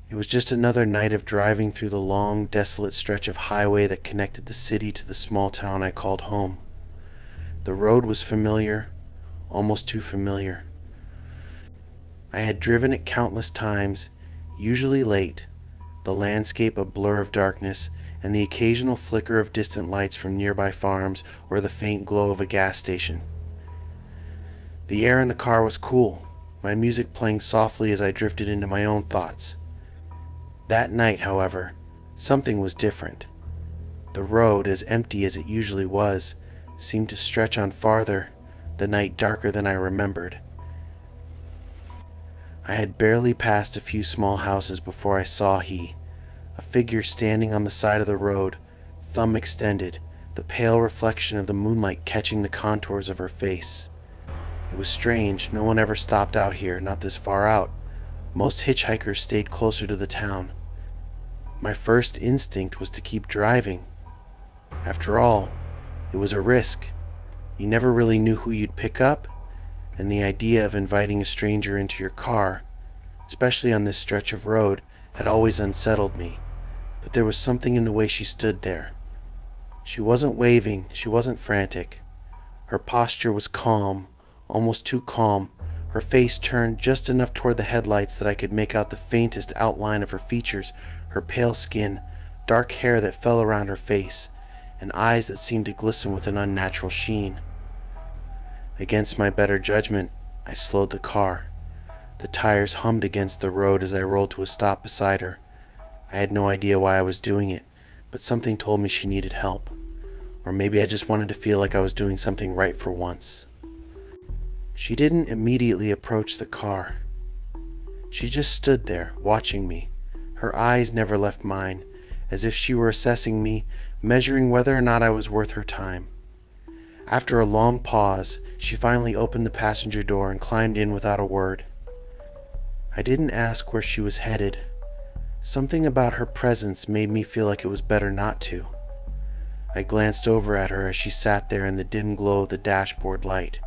It was just another night of driving through the long, desolate stretch of highway that connected the city to the small town I called home. The road was familiar, almost too familiar. I had driven it countless times, usually late, the landscape a blur of darkness, and the occasional flicker of distant lights from nearby farms or the faint glow of a gas station. The air in the car was cool, my music playing softly as I drifted into my own thoughts. That night, however, something was different. The road, as empty as it usually was, seemed to stretch on farther, the night darker than I remembered. I had barely passed a few small houses before I saw a figure standing on the side of the road, thumb extended, the pale reflection of the moonlight catching the contours of her face. It was strange, no one ever stopped out here, not this far out. Most hitchhikers stayed closer to the town. My first instinct was to keep driving. After all, it was a risk. You never really knew who you'd pick up, and the idea of inviting a stranger into your car, especially on this stretch of road, had always unsettled me. But there was something in the way she stood there. She wasn't waving, she wasn't frantic. Her posture was calm, almost too calm, her face turned just enough toward the headlights that I could make out the faintest outline of her features, her pale skin, dark hair that fell around her face, and eyes that seemed to glisten with an unnatural sheen. Against my better judgment, I slowed the car. The tires hummed against the road as I rolled to a stop beside her. I had no idea why I was doing it, but something told me she needed help. Or maybe I just wanted to feel like I was doing something right for once. She didn't immediately approach the car. She just stood there, watching me. Her eyes never left mine, as if she were assessing me, measuring whether or not I was worth her time. After a long pause, she finally opened the passenger door and climbed in without a word. I didn't ask where she was headed. Something about her presence made me feel like it was better not to. I glanced over at her as she sat there in the dim glow of the dashboard light.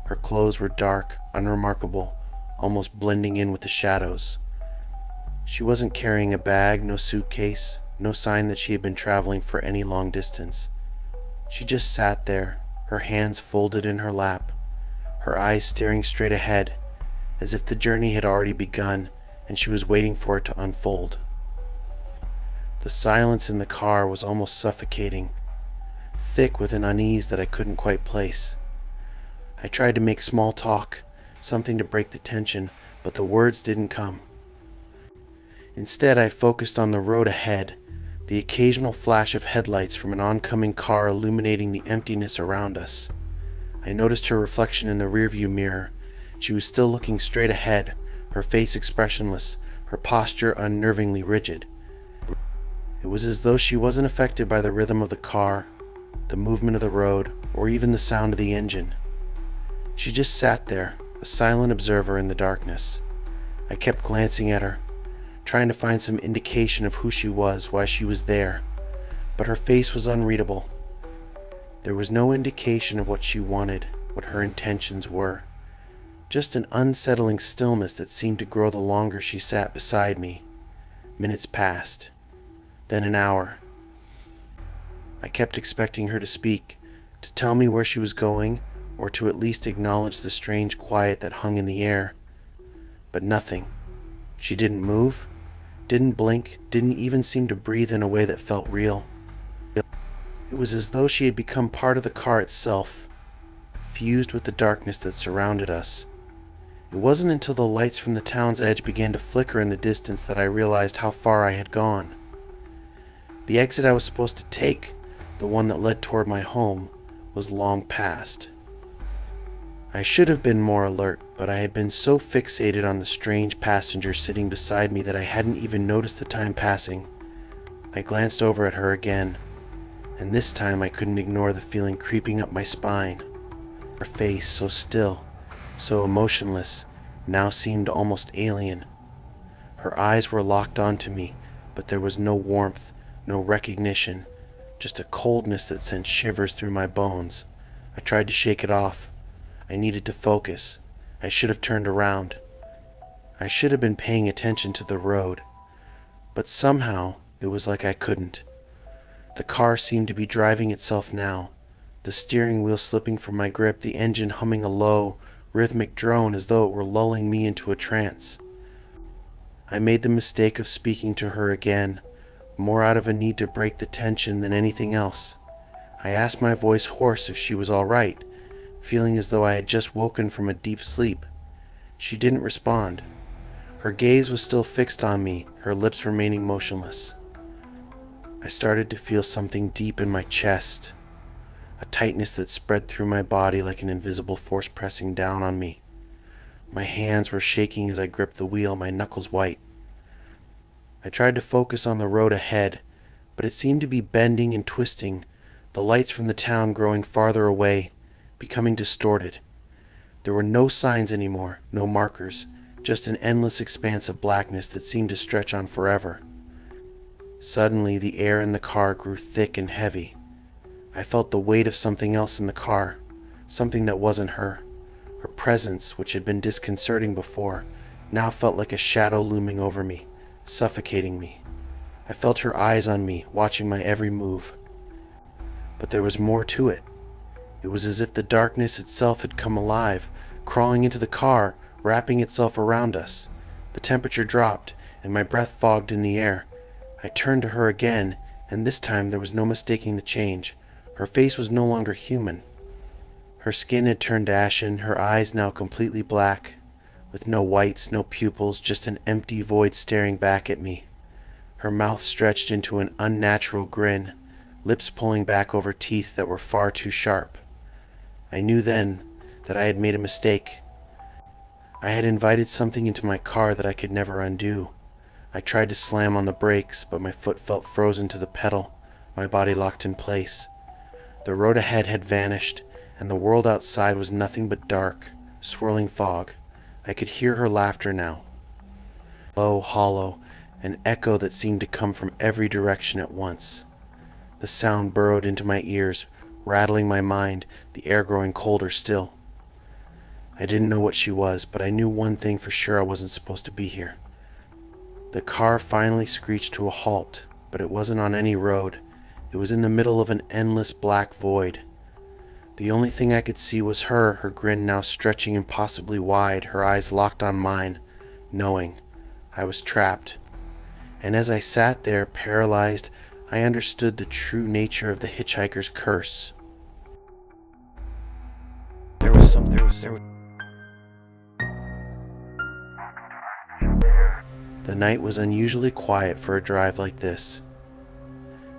Her clothes were dark, unremarkable, almost blending in with the shadows. She wasn't carrying a bag, no suitcase, no sign that she had been traveling for any long distance. She just sat there, her hands folded in her lap, her eyes staring straight ahead, as if the journey had already begun and she was waiting for it to unfold. The silence in the car was almost suffocating, thick with an unease that I couldn't quite place. I tried to make small talk, something to break the tension, but the words didn't come. Instead, I focused on the road ahead, the occasional flash of headlights from an oncoming car illuminating the emptiness around us. I noticed her reflection in the rearview mirror. She was still looking straight ahead, her face expressionless, her posture unnervingly rigid. It was as though she wasn't affected by the rhythm of the car, the movement of the road, or even the sound of the engine. She just sat there, a silent observer in the darkness. I kept glancing at her, trying to find some indication of who she was, why she was there, but her face was unreadable. There was no indication of what she wanted, what her intentions were. Just an unsettling stillness that seemed to grow the longer she sat beside me. Minutes passed, then an hour. I kept expecting her to speak, to tell me where she was going, or to at least acknowledge the strange quiet that hung in the air. But nothing. She didn't move, didn't blink, didn't even seem to breathe in a way that felt real. It was as though she had become part of the car itself, fused with the darkness that surrounded us. It wasn't until the lights from the town's edge began to flicker in the distance that I realized how far I had gone. The exit I was supposed to take, the one that led toward my home, was long past. I should have been more alert, but I had been so fixated on the strange passenger sitting beside me that I hadn't even noticed the time passing. I glanced over at her again, and this time I couldn't ignore the feeling creeping up my spine. Her face, so still, so emotionless, now seemed almost alien. Her eyes were locked onto me, but there was no warmth, no recognition, just a coldness that sent shivers through my bones. I tried to shake it off. I needed to focus. I should have turned around. I should have been paying attention to the road. But somehow, it was like I couldn't. The car seemed to be driving itself now, the steering wheel slipping from my grip, the engine humming a low, rhythmic drone as though it were lulling me into a trance. I made the mistake of speaking to her again, more out of a need to break the tension than anything else. I asked, my voice hoarse, if she was all right, feeling as though I had just woken from a deep sleep. She didn't respond. Her gaze was still fixed on me, her lips remaining motionless. I started to feel something deep in my chest, a tightness that spread through my body like an invisible force pressing down on me. My hands were shaking as I gripped the wheel, my knuckles white. I tried to focus on the road ahead, but it seemed to be bending and twisting, the lights from the town growing farther away, becoming distorted. There were no signs anymore, no markers, just an endless expanse of blackness that seemed to stretch on forever. Suddenly, the air in the car grew thick and heavy. I felt the weight of something else in the car, something that wasn't her. Her presence, which had been disconcerting before, now felt like a shadow looming over me, suffocating me. I felt her eyes on me, watching my every move. But there was more to it. It was as if the darkness itself had come alive, crawling into the car, wrapping itself around us. The temperature dropped, and my breath fogged in the air. I turned to her again, and this time there was no mistaking the change. Her face was no longer human. Her skin had turned ashen, her eyes now completely black, with no whites, no pupils, just an empty void staring back at me. Her mouth stretched into an unnatural grin, lips pulling back over teeth that were far too sharp. I knew then that I had made a mistake. I had invited something into my car that I could never undo. I tried to slam on the brakes, but my foot felt frozen to the pedal, my body locked in place. The road ahead had vanished, and the world outside was nothing but dark, swirling fog. I could hear her laughter now. Low, hollow, an echo that seemed to come from every direction at once. The sound burrowed into my ears, rattling my mind, the air growing colder still. I didn't know what she was, but I knew one thing for sure: I wasn't supposed to be here. The car finally screeched to a halt, but it wasn't on any road. It was in the middle of an endless black void. The only thing I could see was her grin now stretching impossibly wide, her eyes locked on mine, knowing I was trapped. And as I sat there, paralyzed, I understood the true nature of the hitchhiker's curse. The night was unusually quiet for a drive like this.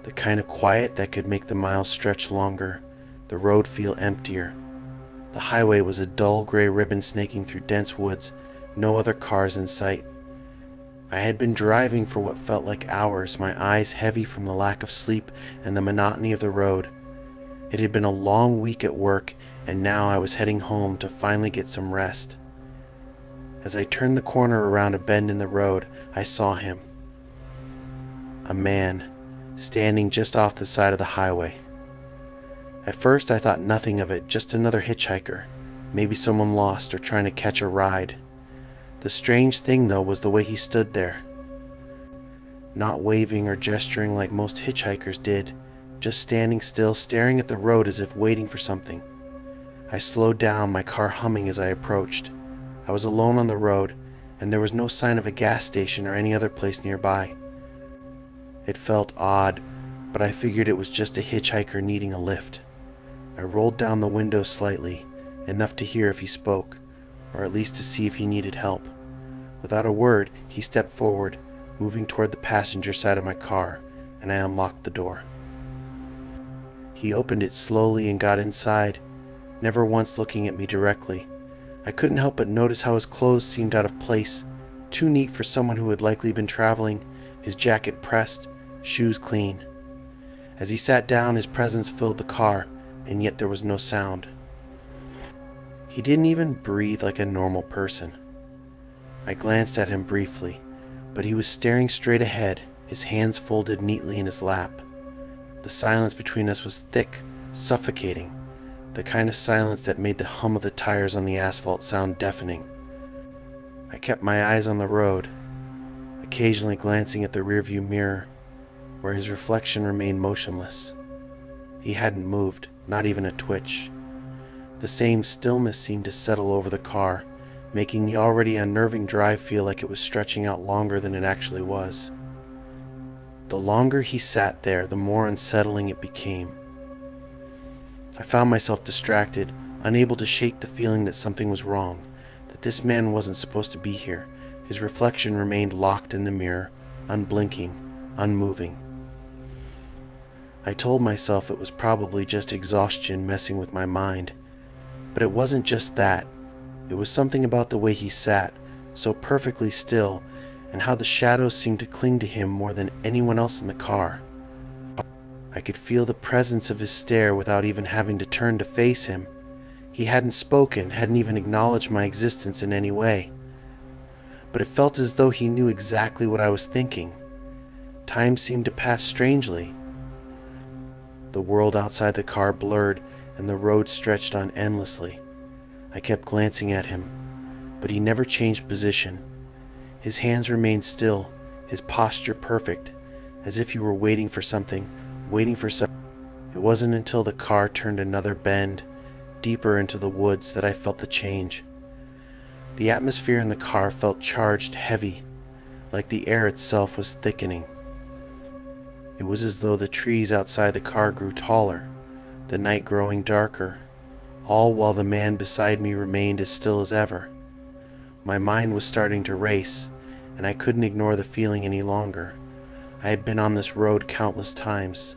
The kind of quiet that could make the miles stretch longer, the road feel emptier. The highway was a dull gray ribbon snaking through dense woods, no other cars in sight. I had been driving for what felt like hours, my eyes heavy from the lack of sleep and the monotony of the road. It had been a long week at work, and now I was heading home to finally get some rest. As I turned the corner around a bend in the road, I saw him. A man, standing just off the side of the highway. At first I thought nothing of it, just another hitchhiker, maybe someone lost or trying to catch a ride. The strange thing, though, was the way he stood there. Not waving or gesturing like most hitchhikers did, just standing still, staring at the road as if waiting for something. I slowed down, my car humming as I approached. I was alone on the road, and there was no sign of a gas station or any other place nearby. It felt odd, but I figured it was just a hitchhiker needing a lift. I rolled down the window slightly, enough to hear if he spoke, or at least to see if he needed help. Without a word, he stepped forward, moving toward the passenger side of my car, and I unlocked the door. He opened it slowly and got inside, never once looking at me directly. I couldn't help but notice how his clothes seemed out of place, too neat for someone who had likely been traveling, his jacket pressed, shoes clean. As he sat down, his presence filled the car, and yet there was no sound. He didn't even breathe like a normal person. I glanced at him briefly, but he was staring straight ahead, his hands folded neatly in his lap. The silence between us was thick, suffocating. the kind of silence that made the hum of the tires on the asphalt sound deafening. I kept my eyes on the road, occasionally glancing at the rearview mirror, where his reflection remained motionless. He hadn't moved, not even a twitch. The same stillness seemed to settle over the car, making the already unnerving drive feel like it was stretching out longer than it actually was. The longer he sat there, the more unsettling it became. I found myself distracted, unable to shake the feeling that something was wrong, that this man wasn't supposed to be here. His reflection remained locked in the mirror, unblinking, unmoving. I told myself it was probably just exhaustion messing with my mind, but it wasn't just that. It was something about the way he sat, so perfectly still, and how the shadows seemed to cling to him more than anyone else in the car. I could feel the presence of his stare without even having to turn to face him. He hadn't spoken, hadn't even acknowledged my existence in any way. But it felt as though he knew exactly what I was thinking. Time seemed to pass strangely. The world outside the car blurred, and the road stretched on endlessly. I kept glancing at him, but he never changed position. His hands remained still, his posture perfect, as if he were waiting for something. It wasn't until the car turned another bend, deeper into the woods, that I felt the change. The atmosphere in the car felt charged, heavy, like the air itself was thickening. It was as though the trees outside the car grew taller, the night growing darker, all while the man beside me remained as still as ever. My mind was starting to race, and I couldn't ignore the feeling any longer. I had been on this road countless times.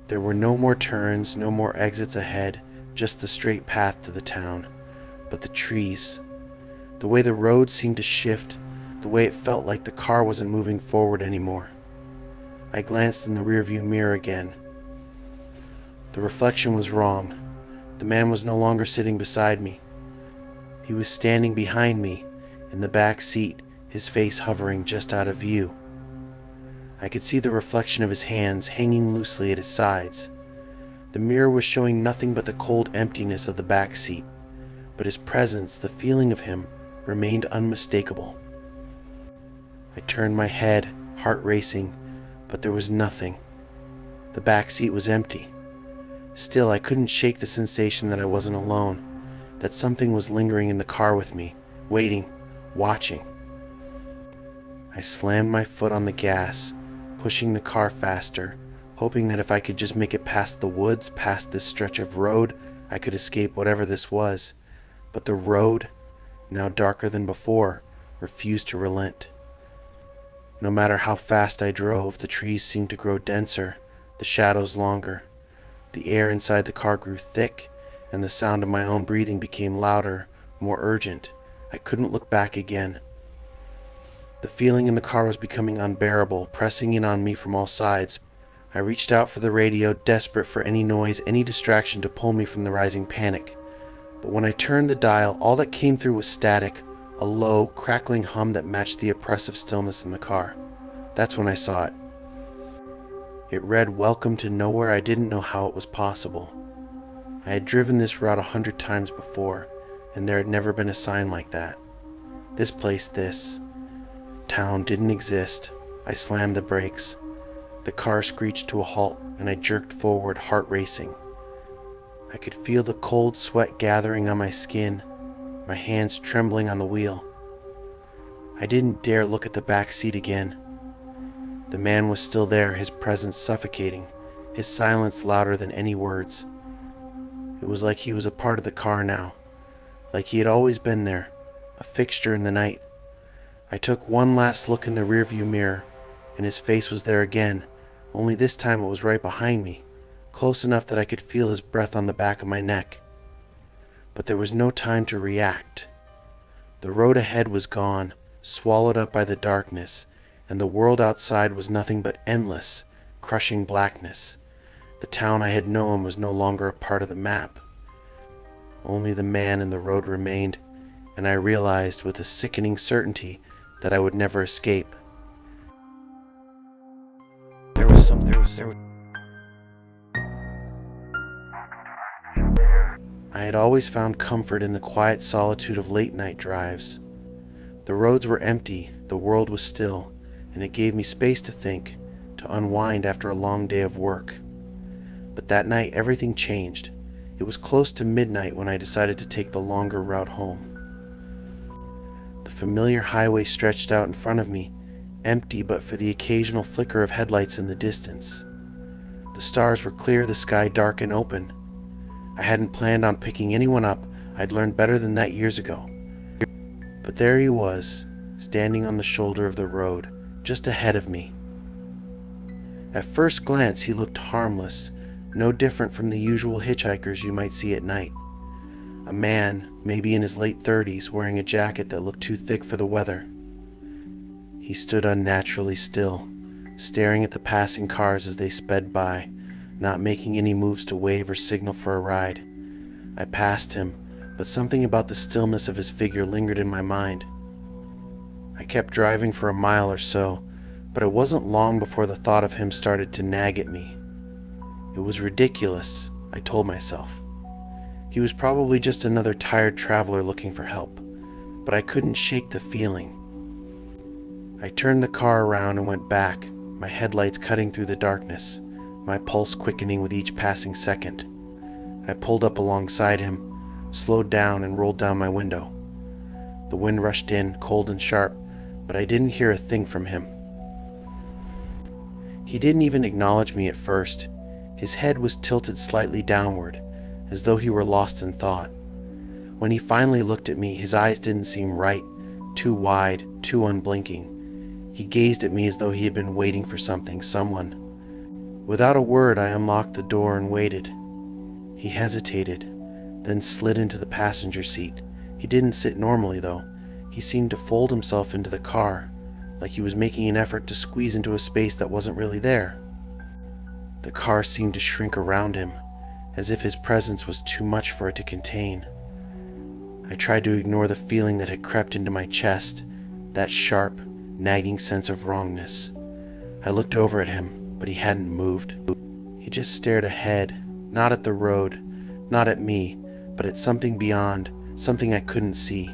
There were no more turns, no more exits ahead, just the straight path to the town. But the trees, the way the road seemed to shift, the way it felt like the car wasn't moving forward anymore. I glanced in the rearview mirror again. The reflection was wrong. The man was no longer sitting beside me. He was standing behind me, in the back seat, his face hovering just out of view. I could see the reflection of his hands hanging loosely at his sides. The mirror was showing nothing but the cold emptiness of the back seat, but his presence, the feeling of him, remained unmistakable. I turned my head, heart racing, but there was nothing. The back seat was empty. Still, I couldn't shake the sensation that I wasn't alone, that something was lingering in the car with me, waiting, watching. I slammed my foot on the gas, pushing the car faster, hoping that if I could just make it past the woods, past this stretch of road, I could escape whatever this was. But the road, now darker than before, refused to relent. No matter how fast I drove, the trees seemed to grow denser, the shadows longer. The air inside the car grew thick, and the sound of my own breathing became louder, more urgent. I couldn't look back again. The feeling in the car was becoming unbearable, pressing in on me from all sides. I reached out for the radio, desperate for any noise, any distraction to pull me from the rising panic. But when I turned the dial, all that came through was static, a low, crackling hum that matched the oppressive stillness in the car. That's when I saw it. It read, "Welcome to nowhere." I didn't know how it was possible. I had driven this route 100 times before, and there had never been a sign like that. This town didn't exist. I slammed the brakes. The car screeched to a halt, and I jerked forward, heart racing. I could feel the cold sweat gathering on my skin, my hands trembling on the wheel. I didn't dare look at the back seat again. The man was still there, his presence suffocating, his silence louder than any words. It was like he was a part of the car now, like he had always been there, a fixture in the night. I took one last look in the rearview mirror, and his face was there again, only this time it was right behind me, close enough that I could feel his breath on the back of my neck. But there was no time to react. The road ahead was gone, swallowed up by the darkness, and the world outside was nothing but endless, crushing blackness. The town I had known was no longer a part of the map. Only the man and the road remained, and I realized with a sickening certainty that I would never escape. There was I had always found comfort in the quiet solitude of late-night drives. The roads were empty, the world was still, and it gave me space to think, to unwind after a long day of work. But that night everything changed. It was close to midnight when I decided to take the longer route home. The familiar highway stretched out in front of me, empty but for the occasional flicker of headlights in the distance. The stars were clear, the sky dark and open. I hadn't planned on picking anyone up. I'd learned better than that years ago. But there he was, standing on the shoulder of the road, just ahead of me. At first glance, he looked harmless, no different from the usual hitchhikers you might see at night. A man, maybe in his late 30s, wearing a jacket that looked too thick for the weather. He stood unnaturally still, staring at the passing cars as they sped by, not making any moves to wave or signal for a ride. I passed him, but something about the stillness of his figure lingered in my mind. I kept driving for a mile or so, but it wasn't long before the thought of him started to nag at me. It was ridiculous, I told myself. He was probably just another tired traveler looking for help, but I couldn't shake the feeling. I turned the car around and went back, my headlights cutting through the darkness, my pulse quickening with each passing second. I pulled up alongside him, slowed down and rolled down my window. The wind rushed in, cold and sharp, but I didn't hear a thing from him. He didn't even acknowledge me at first. His head was tilted slightly downward, as though he were lost in thought. When he finally looked at me, his eyes didn't seem right, too wide, too unblinking. He gazed at me as though he had been waiting for something, someone. Without a word, I unlocked the door and waited. He hesitated, then slid into the passenger seat. He didn't sit normally, though. He seemed to fold himself into the car, like he was making an effort to squeeze into a space that wasn't really there. The car seemed to shrink around him, as if his presence was too much for it to contain. I tried to ignore the feeling that had crept into my chest, that sharp, nagging sense of wrongness. I looked over at him, but he hadn't moved. He just stared ahead, not at the road, not at me, but at something beyond, something I couldn't see.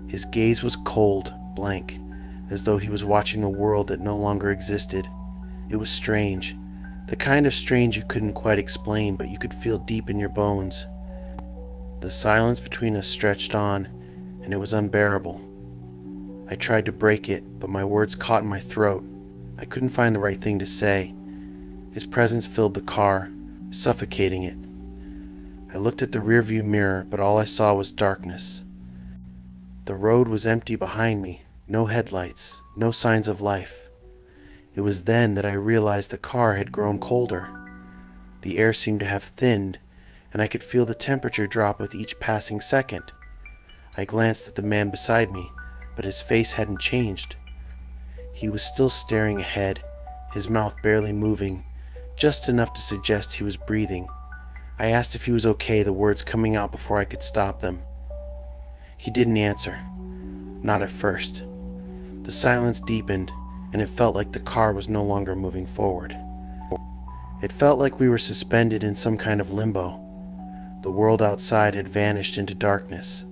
His gaze was cold, blank, as though he was watching a world that no longer existed. It was strange. The kind of strange you couldn't quite explain, but you could feel deep in your bones. The silence between us stretched on, and it was unbearable. I tried to break it, but my words caught in my throat. I couldn't find the right thing to say. His presence filled the car, suffocating it. I looked at the rearview mirror, but all I saw was darkness. The road was empty behind me, no headlights, no signs of life. It was then that I realized the car had grown colder. The air seemed to have thinned, and I could feel the temperature drop with each passing second. I glanced at the man beside me, but his face hadn't changed. He was still staring ahead, his mouth barely moving, just enough to suggest he was breathing. I asked if he was okay, the words coming out before I could stop them. He didn't answer. Not at first. The silence deepened, and it felt like the car was no longer moving forward. It felt like we were suspended in some kind of limbo. The world outside had vanished into darkness.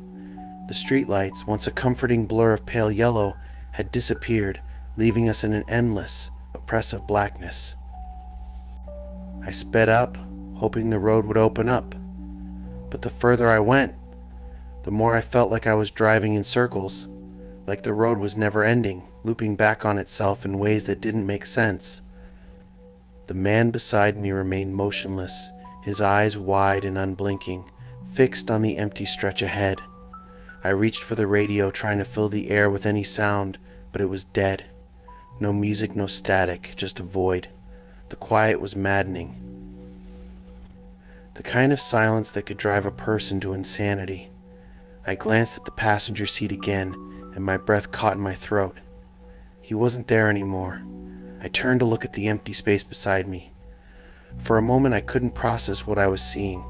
The streetlights, once a comforting blur of pale yellow, had disappeared, leaving us in an endless, oppressive blackness. I sped up, hoping the road would open up. But the further I went, the more I felt like I was driving in circles, like the road was never ending, looping back on itself in ways that didn't make sense. The man beside me remained motionless, his eyes wide and unblinking, fixed on the empty stretch ahead. I reached for the radio, trying to fill the air with any sound, but it was dead. No music, no static, just a void. The quiet was maddening. The kind of silence that could drive a person to insanity. I glanced at the passenger seat again, and my breath caught in my throat. He wasn't there anymore. I turned to look at the empty space beside me. For a moment I couldn't process what I was seeing.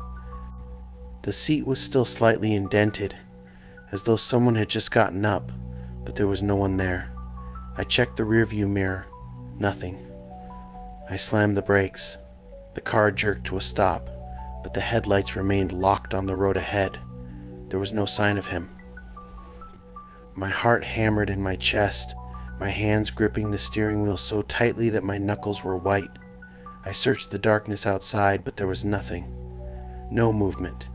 The seat was still slightly indented, as though someone had just gotten up, but there was no one there. I checked the rearview mirror. Nothing. I slammed the brakes. The car jerked to a stop. but the headlights remained locked on the road ahead. There was no sign of him. My heart hammered in my chest, my hands gripping the steering wheel so tightly that my knuckles were white. I searched the darkness outside, but there was nothing. No movement.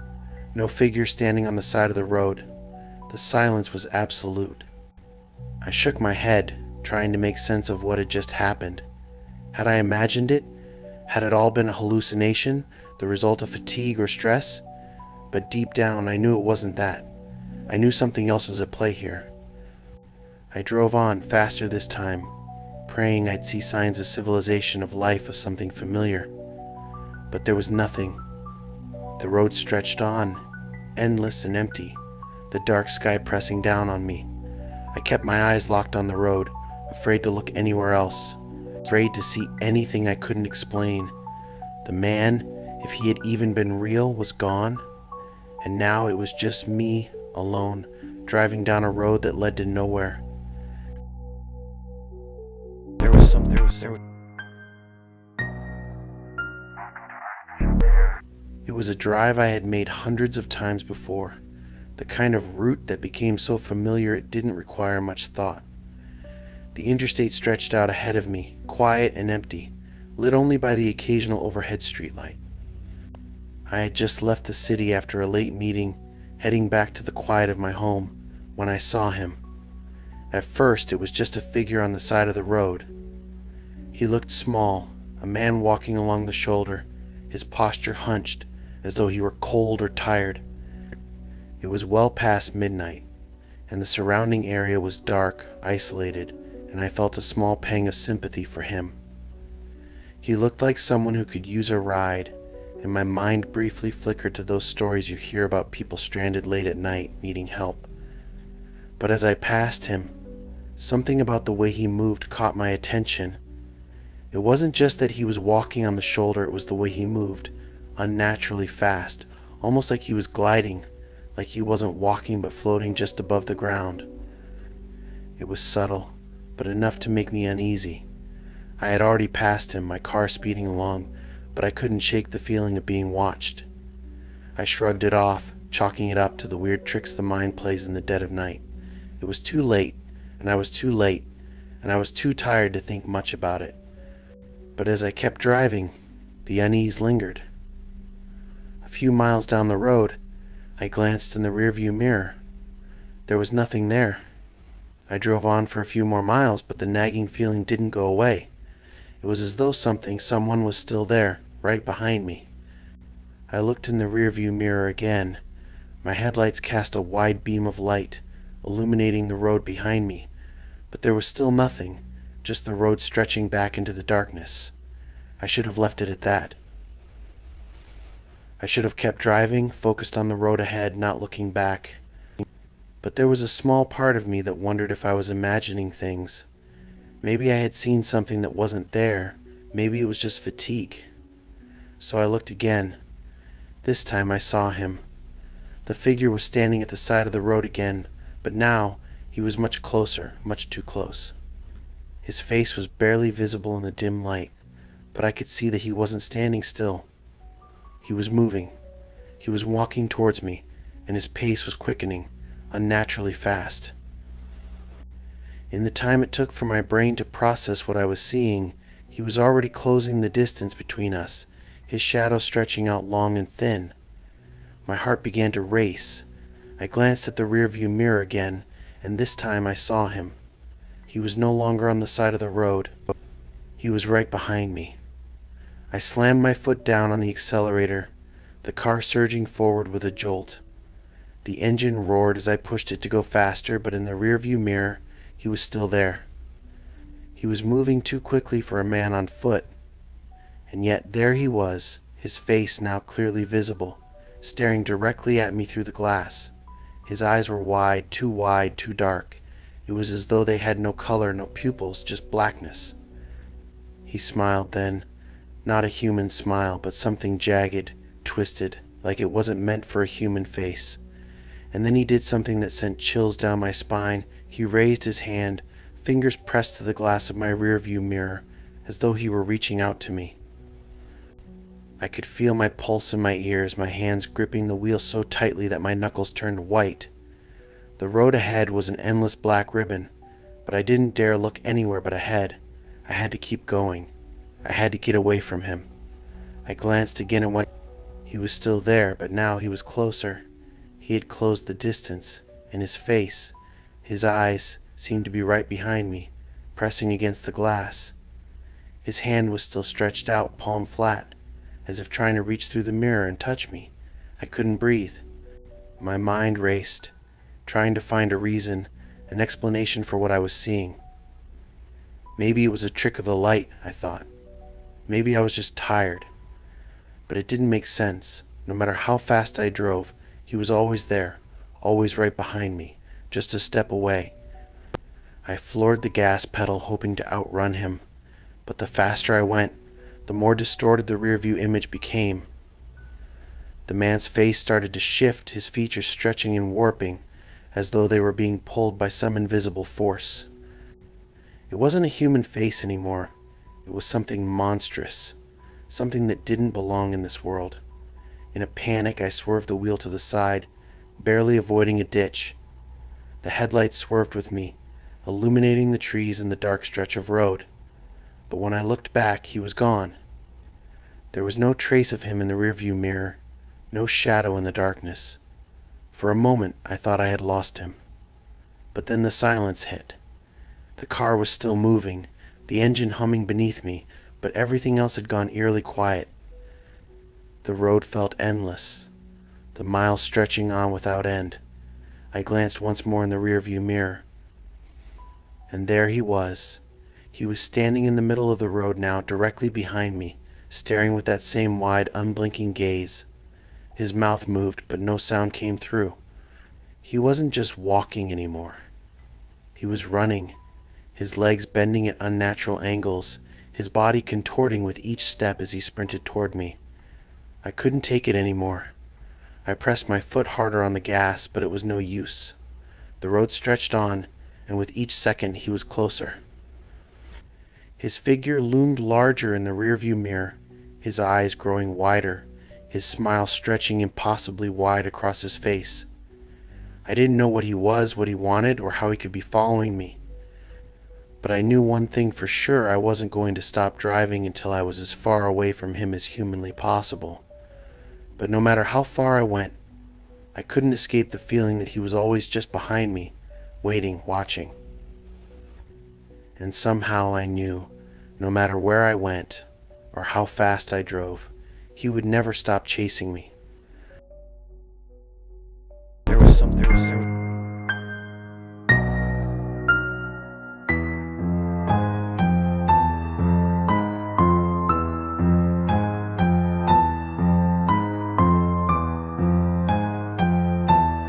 No figure standing on the side of the road. The silence was absolute. I shook my head, trying to make sense of what had just happened. Had I imagined it? Had it all been a hallucination, the result of fatigue or stress? But deep down, I knew it wasn't that. I knew something else was at play here. I drove on, faster this time, praying I'd see signs of civilization, of life, of something familiar. But there was nothing. The road stretched on, endless and empty, the dark sky pressing down on me. I kept my eyes locked on the road, afraid to look anywhere else, afraid to see anything I couldn't explain. The man, if he had even been real, was gone, and now it was just me, alone, driving down a road that led to nowhere. It was a drive I had made hundreds of times before, the kind of route that became so familiar it didn't require much thought. The interstate stretched out ahead of me, quiet and empty, lit only by the occasional overhead streetlight. I had just left the city after a late meeting, heading back to the quiet of my home, when I saw him. At first, it was just a figure on the side of the road. He looked small, a man walking along the shoulder, his posture hunched, as though he were cold or tired. It was well past midnight, and the surrounding area was dark, isolated, and I felt a small pang of sympathy for him. He looked like someone who could use a ride, and my mind briefly flickered to those stories you hear about people stranded late at night, needing help. But as I passed him, something about the way he moved caught my attention. It wasn't just that he was walking on the shoulder, it was the way he moved, unnaturally fast, almost like he was gliding, like he wasn't walking but floating just above the ground. It was subtle, but enough to make me uneasy. I had already passed him, my car speeding along, but I couldn't shake the feeling of being watched. I shrugged it off, chalking it up to the weird tricks the mind plays in the dead of night. It was too late, and I was too late, and I was too tired to think much about it. But as I kept driving, the unease lingered. A few miles down the road, I glanced in the rearview mirror. There was nothing there. I drove on for a few more miles, but the nagging feeling didn't go away. It was as though someone was still there, right behind me. I looked in the rearview mirror again. My headlights cast a wide beam of light, illuminating the road behind me, but there was still nothing, just the road stretching back into the darkness. I should have left it at that. I should have kept driving, focused on the road ahead, not looking back. But there was a small part of me that wondered if I was imagining things. Maybe I had seen something that wasn't there. Maybe it was just fatigue. So I looked again. This time I saw him. The figure was standing at the side of the road again, but now he was much closer, much too close. His face was barely visible in the dim light, but I could see that he wasn't standing still. He was moving. He was walking towards me, and his pace was quickening, unnaturally fast. In the time it took for my brain to process what I was seeing, he was already closing the distance between us, his shadow stretching out long and thin. My heart began to race. I glanced at the rearview mirror again, and this time I saw him. He was no longer on the side of the road, but he was right behind me. I slammed my foot down on the accelerator, the car surging forward with a jolt. The engine roared as I pushed it to go faster, but in the rearview mirror, he was still there. He was moving too quickly for a man on foot, and yet there he was, his face now clearly visible, staring directly at me through the glass. His eyes were wide, too dark. It was as though they had no color, no pupils, just blackness. He smiled then, not a human smile, but something jagged, twisted, like it wasn't meant for a human face. And then he did something that sent chills down my spine. He raised his hand, fingers pressed to the glass of my rearview mirror, as though he were reaching out to me. I could feel my pulse in my ears, my hands gripping the wheel so tightly that my knuckles turned white. The road ahead was an endless black ribbon, but I didn't dare look anywhere but ahead. I had to keep going. I had to get away from him. I glanced again and went. He was still there, but now he was closer. He had closed the distance, and his face, his eyes, seemed to be right behind me, pressing against the glass. His hand was still stretched out, palm flat, as if trying to reach through the mirror and touch me. I couldn't breathe. My mind raced, trying to find a reason, an explanation for what I was seeing. Maybe it was a trick of the light, I thought. Maybe I was just tired. But it didn't make sense. No matter how fast I drove, he was always there, always right behind me, just a step away. I floored the gas pedal, hoping to outrun him. But the faster I went, the more distorted the rearview image became. The man's face started to shift, his features stretching and warping, as though they were being pulled by some invisible force. It wasn't a human face anymore. It was something monstrous, something that didn't belong in this world. In a panic, I swerved the wheel to the side, barely avoiding a ditch. The headlights swerved with me, illuminating the trees and the dark stretch of road. But when I looked back, he was gone. There was no trace of him in the rearview mirror, no shadow in the darkness. For a moment, I thought I had lost him. But then the silence hit. The car was still moving, the engine humming beneath me, but everything else had gone eerily quiet. The road felt endless, the miles stretching on without end. I glanced once more in the rearview mirror. And there he was. He was standing in the middle of the road now, directly behind me, staring with that same wide, unblinking gaze. His mouth moved, but no sound came through. He wasn't just walking anymore. He was running, his legs bending at unnatural angles, his body contorting with each step as he sprinted toward me. I couldn't take it anymore. I pressed my foot harder on the gas, but it was no use. The road stretched on, and with each second he was closer. His figure loomed larger in the rearview mirror, his eyes growing wider, his smile stretching impossibly wide across his face. I didn't know what he was, what he wanted, or how he could be following me. But I knew one thing for sure: I wasn't going to stop driving until I was as far away from him as humanly possible. But no matter how far I went, I couldn't escape the feeling that he was always just behind me, waiting, watching. And somehow I knew, no matter where I went, or how fast I drove, he would never stop chasing me. There was something.